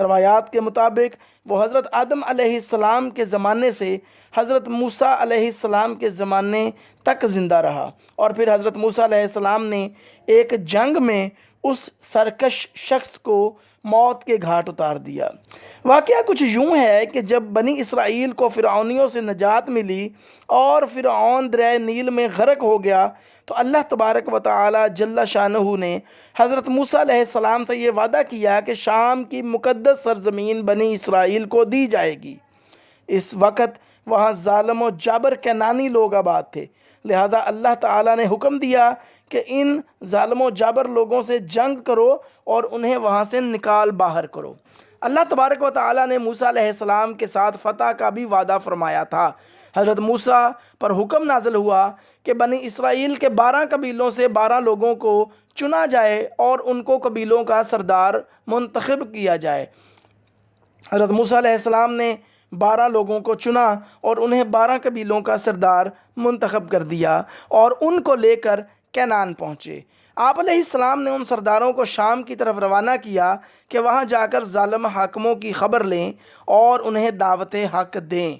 روایات کے مطابق وہ حضرت آدم علیہ السلام کے زمانے سے حضرت موسیٰ علیہ السلام کے زمانے تک زندہ رہا، اور پھر حضرت موسیٰ علیہ السلام نے ایک جنگ میں اس سرکش شخص کو موت کے گھاٹ اتار دیا۔ واقعہ کچھ یوں ہے کہ جب بنی اسرائیل کو فرعونیوں سے نجات ملی اور فرعون دریائے نیل میں غرق ہو گیا، تو اللہ تبارک و تعالی جل شانہ نے حضرت موسیٰ علیہ السلام سے یہ وعدہ کیا کہ شام کی مقدس سرزمین بنی اسرائیل کو دی جائے گی۔ اس وقت وہاں ظالم و جابر کنانی لوگ آباد تھے، لہذا اللہ تعالیٰ نے حکم دیا کہ ان ظالم و جابر لوگوں سے جنگ کرو اور انہیں وہاں سے نکال باہر کرو۔ اللہ تبارک و تعالیٰ نے موسیٰ علیہ السلام کے ساتھ فتح کا بھی وعدہ فرمایا تھا۔ حضرت موسیٰ پر حکم نازل ہوا کہ بنی اسرائیل کے 12 قبیلوں سے 12 لوگوں کو چنا جائے اور ان کو قبیلوں کا سردار منتخب کیا جائے۔ حضرت موسیٰ علیہ السلام نے 12 لوگوں کو چنا اور انہیں 12 قبیلوں کا سردار منتخب کر دیا اور ان کو لے کر کینان پہنچے۔ آپ علیہ السلام نے ان سرداروں کو شام کی طرف روانہ کیا کہ وہاں جا کر ظالم حاکموں کی خبر لیں اور انہیں دعوت حق دیں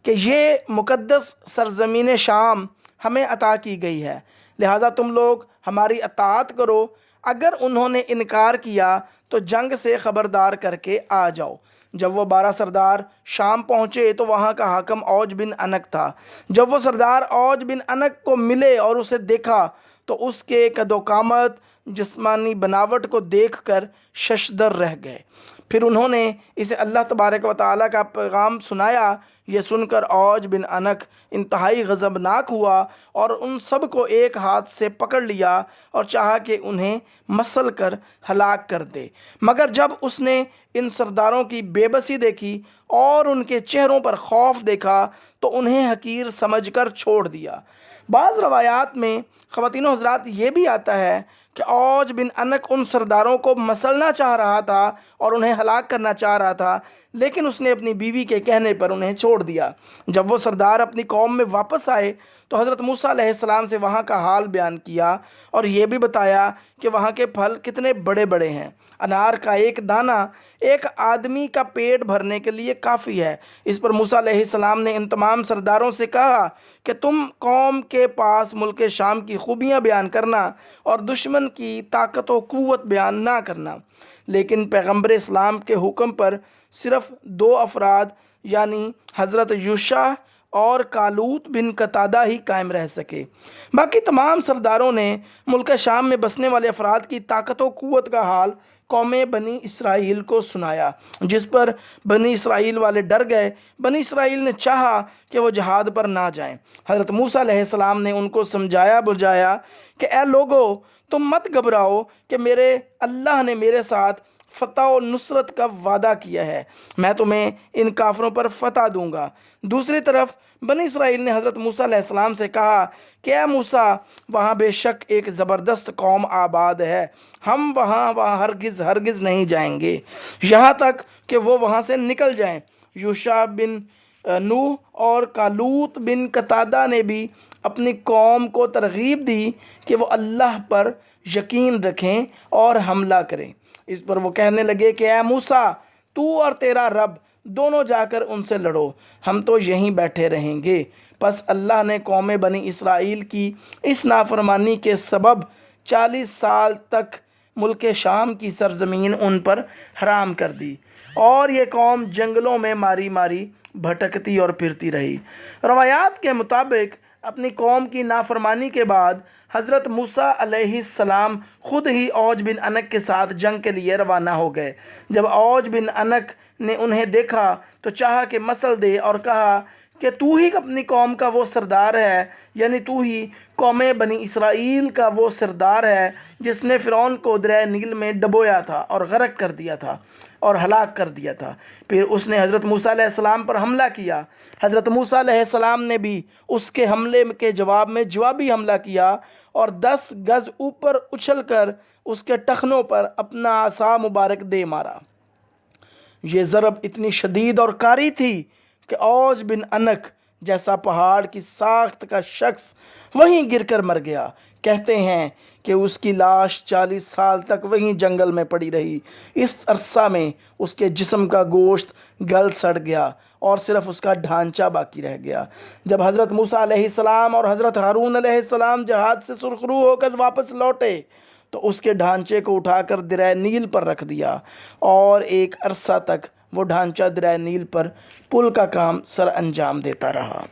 کہ یہ مقدس سرزمین شام ہمیں عطا کی گئی ہے، لہٰذا تم لوگ ہماری اطاعت کرو۔ اگر انہوں نے انکار کیا تو جنگ سے خبردار کر کے آ جاؤ۔ جب وہ 12 سردار شام پہنچے تو وہاں کا حاکم اوج بن انک تھا۔ جب وہ سردار اوج بن انک کو ملے اور اسے دیکھا تو اس کے قد و قامت، جسمانی بناوٹ کو دیکھ کر ششدر رہ گئے۔ پھر انہوں نے اسے اللہ تبارک و تعالیٰ کا پیغام سنایا۔ یہ سن کر اوج بن انک انتہائی غضبناک ہوا اور ان سب کو ایک ہاتھ سے پکڑ لیا اور چاہا کہ انہیں مسل کر ہلاک کر دے، مگر جب اس نے ان سرداروں کی بے بسی دیکھی اور ان کے چہروں پر خوف دیکھا تو انہیں حقیر سمجھ کر چھوڑ دیا۔ بعض روایات میں خواتین و حضرات یہ بھی آتا ہے کہ اوج بن انک ان سرداروں کو مسلنا چاہ رہا تھا اور انہیں ہلاک کرنا چاہ رہا تھا، لیکن اس نے اپنی بیوی کے کہنے پر انہیں چھوڑ دیا۔ جب وہ سردار اپنی قوم میں واپس آئے تو حضرت موسیٰ علیہ السلام سے وہاں کا حال بیان کیا اور یہ بھی بتایا کہ وہاں کے پھل کتنے بڑے بڑے ہیں۔ انار کا ایک دانہ ایک آدمی کا پیٹ بھرنے کے لیے کافی ہے۔ اس پر موسیٰ علیہ السلام نے ان تمام سرداروں سے کہا کہ تم قوم کے پاس ملک شام کی خوبیاں بیان کرنا اور دشمن کی طاقت و قوت بیان نہ کرنا، لیکن پیغمبر اسلام کے حکم پر صرف 2 افراد یعنی حضرت یوشع اور کالوت بن قتادہ ہی قائم رہ سکے۔ باقی تمام سرداروں نے ملک شام میں بسنے والے افراد کی طاقت و قوت کا حال قوم بنی اسرائیل کو سنایا، جس پر بنی اسرائیل والے ڈر گئے۔ بنی اسرائیل نے چاہا کہ وہ جہاد پر نہ جائیں۔ حضرت موسیٰ علیہ السلام نے ان کو سمجھایا بجھایا کہ اے لوگو، تم مت گھبراؤ کہ میرے اللہ نے میرے ساتھ فتح و نصرت کا وعدہ کیا ہے، میں تمہیں ان کافروں پر فتح دوں گا۔ دوسری طرف بنی اسرائیل نے حضرت موسیٰ علیہ السلام سے کہا کہ اے موسیٰ، وہاں بے شک ایک زبردست قوم آباد ہے، ہم وہاں ہرگز نہیں جائیں گے یہاں تک کہ وہ وہاں سے نکل جائیں۔ یوشع بن نوح اور کالوت بن قتادہ نے بھی اپنی قوم کو ترغیب دی کہ وہ اللہ پر یقین رکھیں اور حملہ کریں۔ اس پر وہ کہنے لگے کہ اے موسیٰ، تو اور تیرا رب دونوں جا کر ان سے لڑو، ہم تو یہیں بیٹھے رہیں گے۔ پس اللہ نے قوم بنی اسرائیل کی اس نافرمانی کے سبب 40 سال تک ملک شام کی سرزمین ان پر حرام کر دی اور یہ قوم جنگلوں میں ماری ماری بھٹکتی اور پھرتی رہی۔ روایات کے مطابق اپنی قوم کی نافرمانی کے بعد حضرت موسیٰ علیہ السلام خود ہی اوج بن انک کے ساتھ جنگ کے لیے روانہ ہو گئے۔ جب اوج بن انک نے انہیں دیکھا تو چاہا کہ مسل دے اور کہا کہ تو ہی اپنی قوم کا وہ سردار ہے، یعنی تو ہی قوم بنی اسرائیل کا وہ سردار ہے جس نے فرعون کو دریائے نیل میں ڈبویا تھا اور غرق کر دیا تھا اور ہلاک کر دیا تھا۔ پھر اس نے حضرت موسیٰ علیہ السلام پر حملہ کیا۔ حضرت موسیٰ علیہ السلام نے بھی اس کے حملے کے جواب میں جوابی حملہ کیا اور 10 گز اوپر اچھل کر اس کے ٹخنوں پر اپنا عصا مبارک دے مارا۔ یہ ضرب اتنی شدید اور کاری تھی کہ اوج بن انک جیسا پہاڑ کی ساخت کا شخص وہیں گر کر مر گیا۔ کہتے ہیں کہ اس کی لاش 40 سال تک وہیں جنگل میں پڑی رہی۔ اس عرصہ میں اس کے جسم کا گوشت گل سڑ گیا اور صرف اس کا ڈھانچہ باقی رہ گیا۔ جب حضرت موسیٰ علیہ السلام اور حضرت ہارون علیہ السلام جہاد سے سرخرو ہو کر واپس لوٹے تو اس کے ڈھانچے کو اٹھا کر دریا نیل پر رکھ دیا، اور ایک عرصہ تک وہ ڈھانچہ دریا نیل پر پل کا کام سر انجام دیتا رہا۔